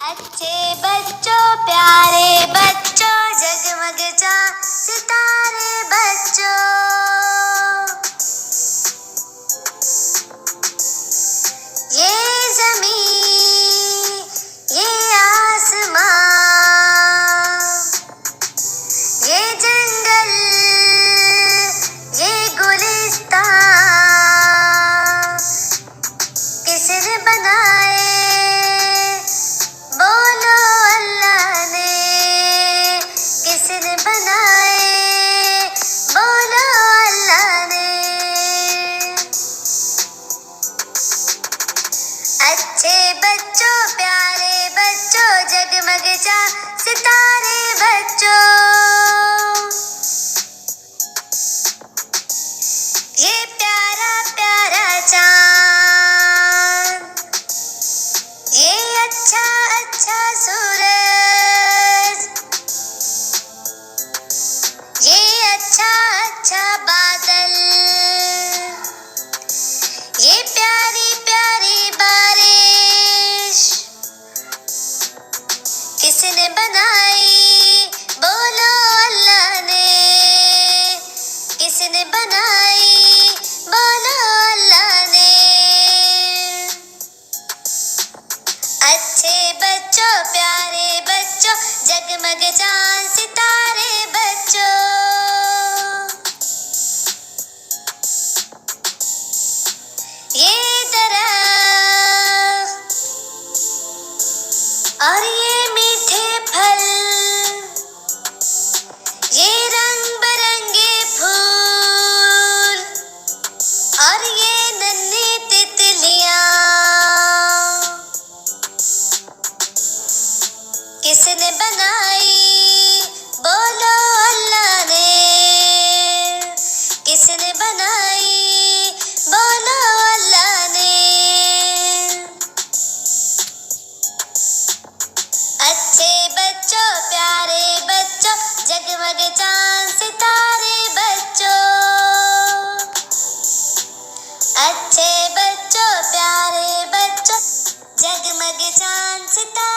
अच्छे बच्चों प्यारे बच्चों जगमग सितारे बच्चों, ये ज़मीन ये आसमां ये जंगल ये गुलिस्तान किसने बनाए बोलो अल्लाह ने, किसने बनाए बोलो अल्लाह ने। अच्छे बच्चों प्यारे बच्चों जगमग सितारे बच्चों, ये प्यारा प्यारा चाँद ये अच्छा अच्छा सूरज ये अच्छा अच्छा बादल ये प्यारी प्यारी बारिश किसने बनाई बोलो अल्लाह ने, किसने बनाई बोलो अल्लाह ने। अच्छे बच्चों प्यारे बच्चों जगमग चाँद सितारे बच्चों, ये दरख्त और ये मीठे फल ये रंग बिरंगे फूल और ये नन्ही तितलियां किसने बनाई बोलो अल्लाह ने, किसने बनाई बोलो अल्लाह ने। अच्छे बच्चों प्यारे बच्चों जगमग चाँद सितारे बच्चों, अच्छे बच्चों प्यारे बच्चों जगमग चाँद सितारे।